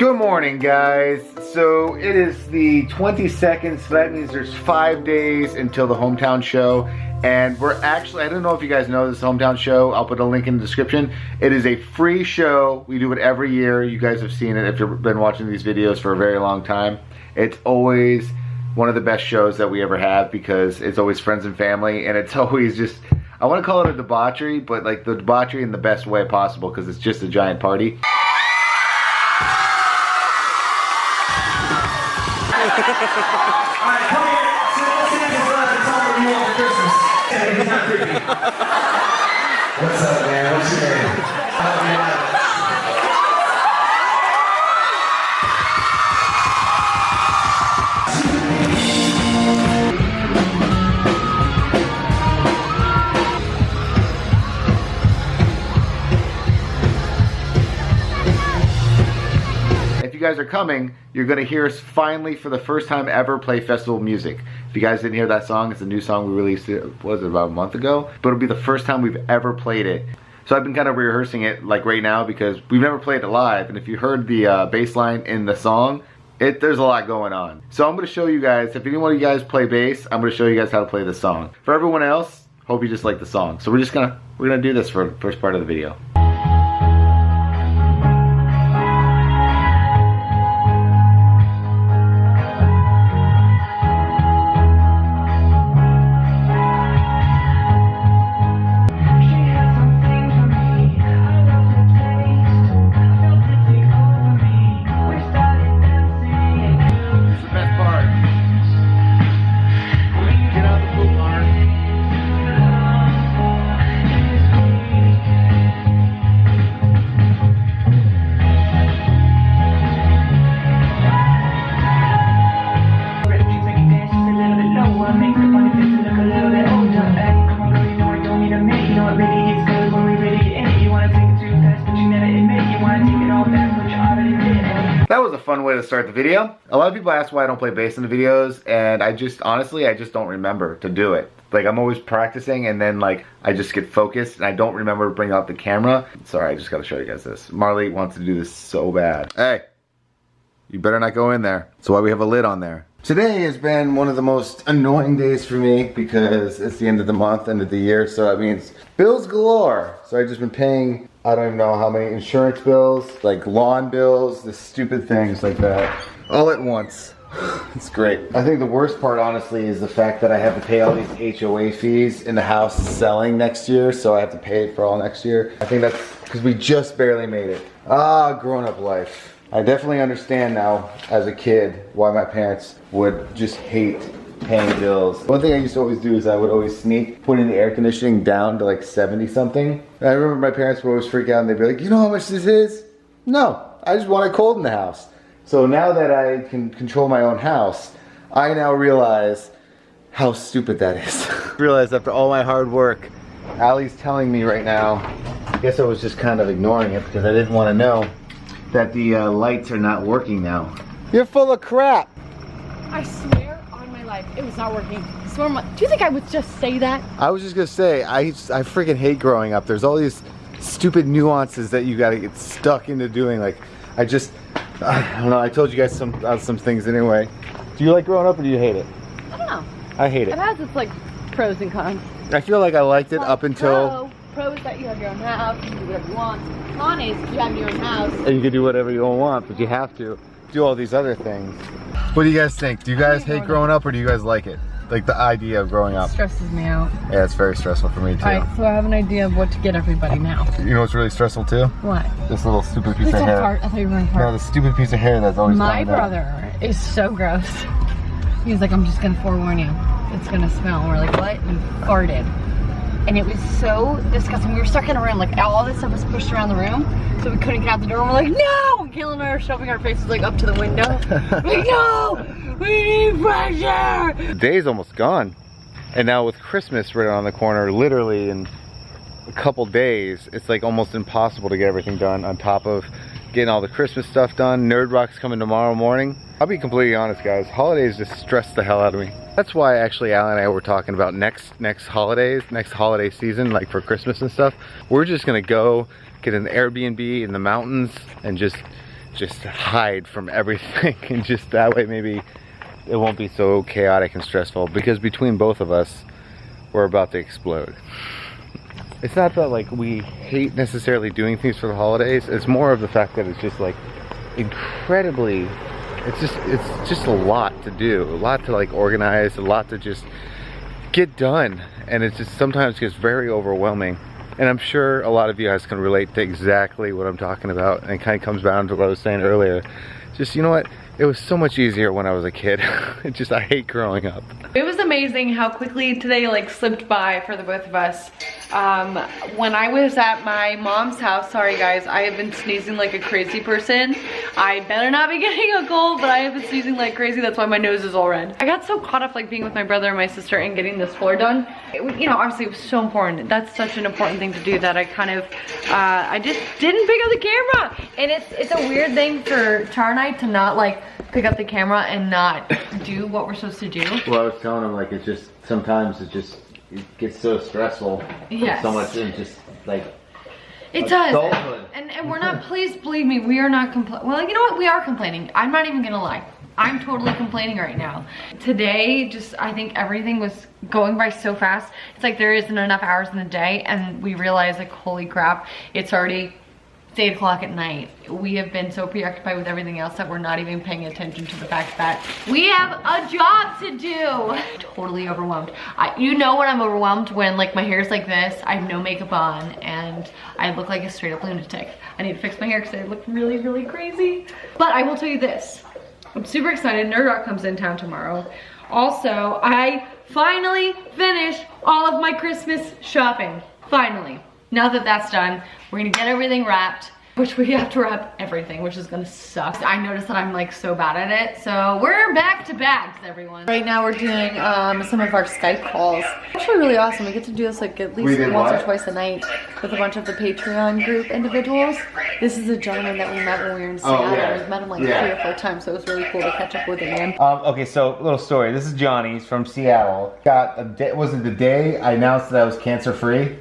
Good morning, guys. So it is the 22nd, so that means there's 5 days until the hometown show. And we're actually, I don't know if you guys know this hometown show. I'll put a link in the description. It is a free show. We do it every year. You guys have seen it if you've been watching these videos for a very long time. It's always one of the best shows that we ever have because it's always friends and family, and it's always just, I want to call it a debauchery, but like the debauchery in the best way possible because it's just a giant party. Alright, come here. Santa's left to talk with you all for Christmas. Hey, he's not creepy. What's up, man? What's your name? If you guys are coming, you're gonna hear us finally for the first time ever play festival music. If you guys didn't hear that song, it's a new song we released, what was it, about a month ago? But it'll be the first time we've ever played it. So I've been kind of rehearsing it like right now because we've never played it live, and if you heard the bass line in the song, there's a lot going on. So I'm gonna show you guys, if any one of you guys play bass, I'm gonna show you guys how to play this song. For everyone else, hope you just like the song. So we're gonna do this for the first part of the video. That was a fun way to start the video. A lot of people ask why I don't play bass in the videos, and honestly, I just don't remember to do it. Like, I'm always practicing, and then like, I just get focused, and I don't remember to bring out the camera. Sorry, I just gotta show you guys this. Marley wants to do this so bad. Hey, you better not go in there. That's why we have a lid on there. Today has been one of the most annoying days for me because it's the end of the month, end of the year, so that means bills galore. So I've just been paying, I don't even know how many insurance bills, like lawn bills, the stupid things like that, all at once. It's great. I think the worst part, honestly, is the fact that I have to pay all these HOA fees and the house is selling next year, so I have to pay it for all next year. I think that's because we just barely made it. Ah, grown-up life. I definitely understand now, as a kid, why my parents would just hate paying bills. One thing I used to always do is I would always sneak putting the air conditioning down to like 70 something. And I remember my parents would always freak out and they'd be like, you know how much this is? No, I just want it cold in the house. So now that I can control my own house, I now realize how stupid that is. I realize after all my hard work, Allie's telling me right now, I guess I was just kind of ignoring it because I didn't want to know that the lights are not working now. You're full of crap. I swear on my life, it was not working. I swear on my, do you think I would just say that? I was just gonna say, I freaking hate growing up. There's all these stupid nuances that you gotta get stuck into doing. Like, I don't know, I told you guys some things anyway. Do you like growing up or do you hate it? I don't know. I hate it. It has its like pros and cons. I feel like I liked it up until... Pros that you have your own house, you can do whatever you want. Con is you have your own house. And you can do whatever you want, but you have to do all these other things. What do you guys think? Do you guys hate growing up or do you guys like it? Like the idea of growing up? It stresses me out. Yeah, it's very stressful for me too. Alright, so I have an idea of what to get everybody now. You know what's really stressful too? What? This little stupid piece of hair. I thought you were going to No, the stupid piece of hair that's always My coming out. brother is so gross. He's like, I'm just going to forewarn you. It's going to smell. And we're like, what? And he farted. And it was so disgusting. We were stuck in a room, like all this stuff was pushed around the room, so we couldn't get out the door. And we're like, no! And Kayla and I are shoving our faces like up to the window. Like, no! We need fresh air! The day's almost gone. And now with Christmas right on the corner, literally in a couple days, it's like almost impossible to get everything done on top of getting all the Christmas stuff done. Nerd Rock's coming tomorrow morning. I'll be completely honest, guys. Holidays just stress the hell out of me. That's why actually Allie and I were talking about next holiday season, like for Christmas and stuff. We're just gonna go get an Airbnb in the mountains and just just hide from everything, and just that way maybe it won't be so chaotic and stressful, because between both of us, we're about to explode. It's not that like we hate necessarily doing things for the holidays, it's more of the fact that it's just like incredibly, it's just a lot to do, a lot to like organize, a lot to just get done, and it just sometimes gets very overwhelming. And I'm sure a lot of you guys can relate to exactly what I'm talking about, and it kind of comes down to what I was saying earlier. Just, you know what? It was so much easier when I was a kid. I hate growing up. It was amazing how quickly today like slipped by for the both of us. When I was at my mom's house, sorry guys, I have been sneezing like a crazy person. I better not be getting a cold, but I have been sneezing like crazy. That's why my nose is all red. I got so caught up like being with my brother and my sister and getting this floor done. You know, obviously it was so important. That's such an important thing to do that I kind of, I just didn't pick up the camera. And it's a weird thing for Char and I to not like pick up the camera and not do what we're supposed to do. Well, I was telling him like it's just, sometimes it gets so stressful. Yes. So much, and just like, it does. adulthood. And we're not, please believe me, we are not complaining. Well, you know what? We are complaining. I'm not even gonna lie. I'm totally complaining right now. Today, just, I think everything was going by so fast. It's like there isn't enough hours in the day, and we realize like, holy crap, it's already 8 o'clock at night. We have been so preoccupied with everything else that we're not even paying attention to the fact that we have a job to do. Totally overwhelmed. You know when I'm overwhelmed, when like my hair's like this, I have no makeup on, and I look like a straight up lunatic. I need to fix my hair because I look really, really crazy. But I will tell you this, I'm super excited. Nerd Rock comes in town tomorrow. Also, I finally finished all of my Christmas shopping. Finally. Now that that's done, we're gonna get everything wrapped, which we have to wrap everything, which is gonna suck. I noticed that I'm like so bad at it. So we're back to bags, everyone. Right now we're doing some of our Skype calls. Actually really awesome. We get to do this like at least once or twice a night with a bunch of the Patreon group individuals. This is a gentleman that we met when we were in Seattle. Oh, yeah. We've met him like 3 or 4 times, so it was really cool to catch up with him again. Okay, so little story. This is Johnny. He's from Seattle. Got a day, was it the day I announced that I was cancer free?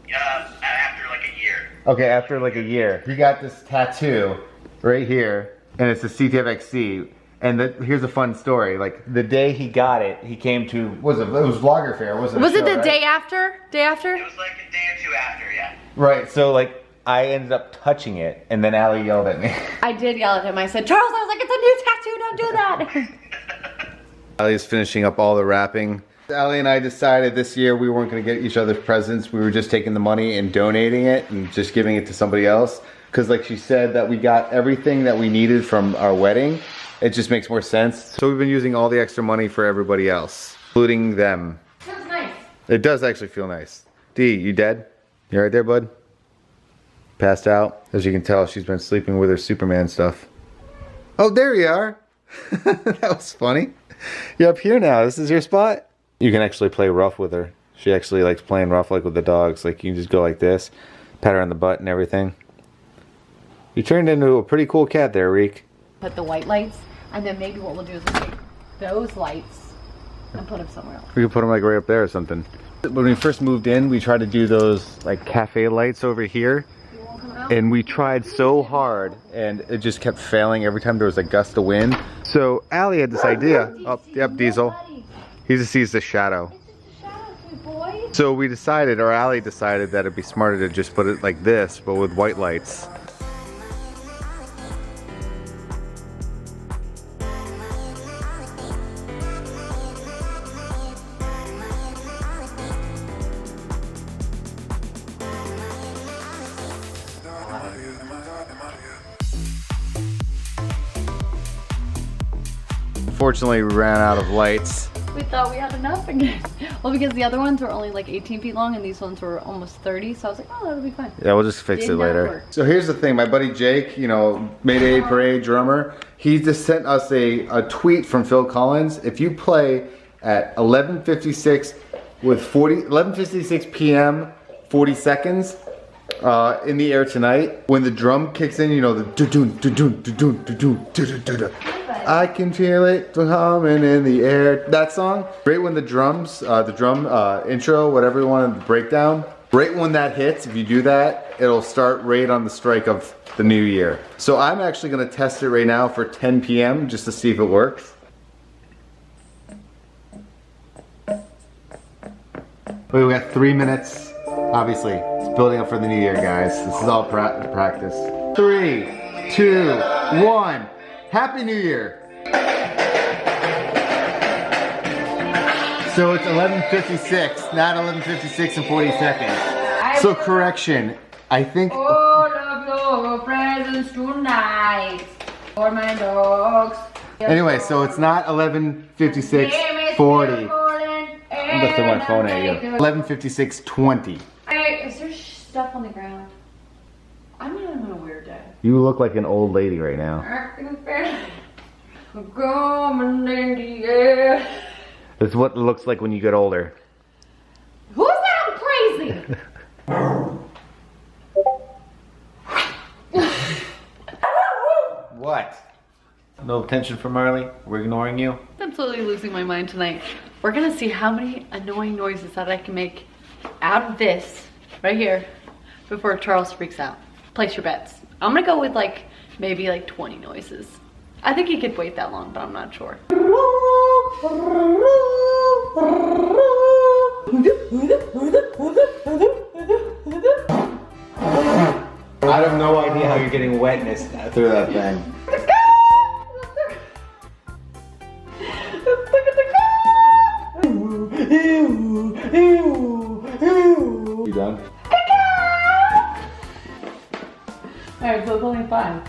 After like a year. Okay, after like a year. He got this tattoo right here, and it's a CTFXC. And here's a fun story. Like the day he got it, he came to, it was Vlogger Fair, wasn't it? Was it the day after? Day after? It was like a day or two after, yeah. Right, so like I ended up touching it, and then Allie yelled at me. I did yell at him. I said, Charles, I was like, it's a new tattoo, don't do that. Allie's finishing up all the wrapping. Allie and I decided this year we weren't going to get each other presents. We were just taking the money and donating it and just giving it to somebody else. Because like she said, that we got everything that we needed from our wedding. It just makes more sense. So we've been using all the extra money for everybody else, including them. Feels nice. It does actually feel nice. D, you dead? You right there, bud? Passed out. As you can tell, she's been sleeping with her Superman stuff. Oh, there you are. That was funny. You're up here now. This is your spot? You can actually play rough with her. She actually likes playing rough like with the dogs. Like you can just go like this, pat her on the butt and everything. You turned into a pretty cool cat there, Reek. Put the white lights, and then maybe what we'll do is we'll take those lights and put them somewhere else. We could put them like right up there or something. When we first moved in, we tried to do those like cafe lights over here. And we tried so hard, and it just kept failing every time there was a gust of wind. So Allie had this idea. Oh, yep, Diesel. He just sees the shadow. So we decided, or Allie decided, that it'd be smarter to just put it like this, but with white lights. Unfortunately, we ran out of lights. We thought we had enough again. Well, because the other ones were only like 18 feet long and these ones were almost 30, so I was like, oh, that'll be fine. Yeah, we'll just fix it later. Work. So here's the thing, my buddy Jake, you know, Mayday Parade drummer, he just sent us a tweet from Phil Collins. If you play at 11:56 with 11:56 p.m. 40 seconds in the air tonight, when the drum kicks in, you know, the do-doon, do-doon, do-doon, do-doon, do-doon, do-doon. I can feel it humming in the air. That song, right when the drums, the drum intro, whatever you wanted, the breakdown Right when that hits, if you do that, it'll start right on the strike of the new year. So I'm actually gonna test it right now for 10 p.m. just to see if it works. We got 3 minutes. Obviously, it's building up for the new year, guys. This is all practice. 3, 2, 1. Happy New Year. So it's 11:56, not 11:56 and 40 seconds. So correction, I think. All of your presents tonight for my dogs. Anyway, so it's not 11:56 40. I'm gonna throw my phone at you. 11:56 20. Hey, is there stuff on the ground? I'm having a weird day. You look like an old lady right now. Coming in the air. It's what it looks like when you get older. Who's that crazy? What? No attention from Marley? We're ignoring you? I'm totally losing my mind tonight. We're gonna see how many annoying noises that I can make out of this right here before Charles freaks out. Place your bets. I'm gonna go with like maybe like 20 noises. I think he could wait that long, but I'm not sure. I have no idea how you're getting wetness through that thing. You done? Alright, so it's only 5.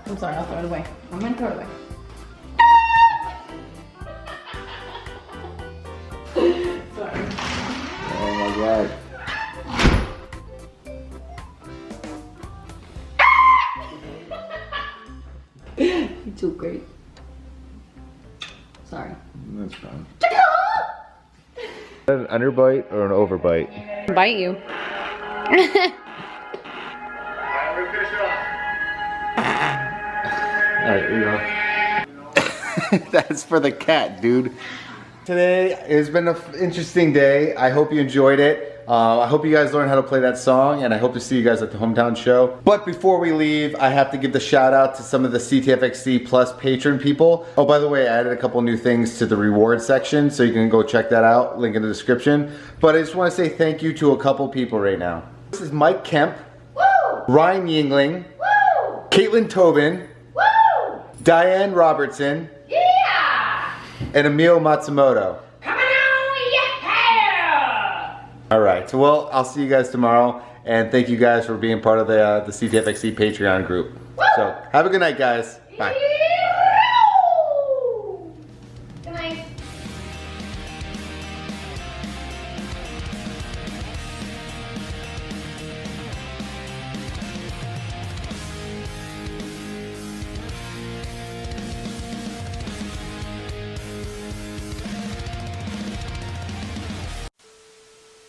I'm sorry, I'll throw it away. I'm gonna throw it away. Sorry. Oh my god. You too great. Sorry. That's fine. An underbite or an overbite? Bite you. Alright, here you go. That's for the cat, dude. Today has been an interesting day. I hope you enjoyed it. I hope you guys learned how to play that song, and I hope to see you guys at the hometown show. But before we leave, I have to give the shout out to some of the CTFXC Plus patron people. Oh, by the way, I added a couple new things to the reward section, so you can go check that out, link in the description. But I just want to say thank you to a couple people right now. This is Mike Kemp, Woo! Ryan Yingling, Woo! Caitlin Tobin, Woo! Diane Robertson, Yeah! and Emil Matsumoto. Coming on, yeah! Alright, so well, I'll see you guys tomorrow, and thank you guys for being part of the CTFXC Patreon group. So, have a good night, guys. Bye.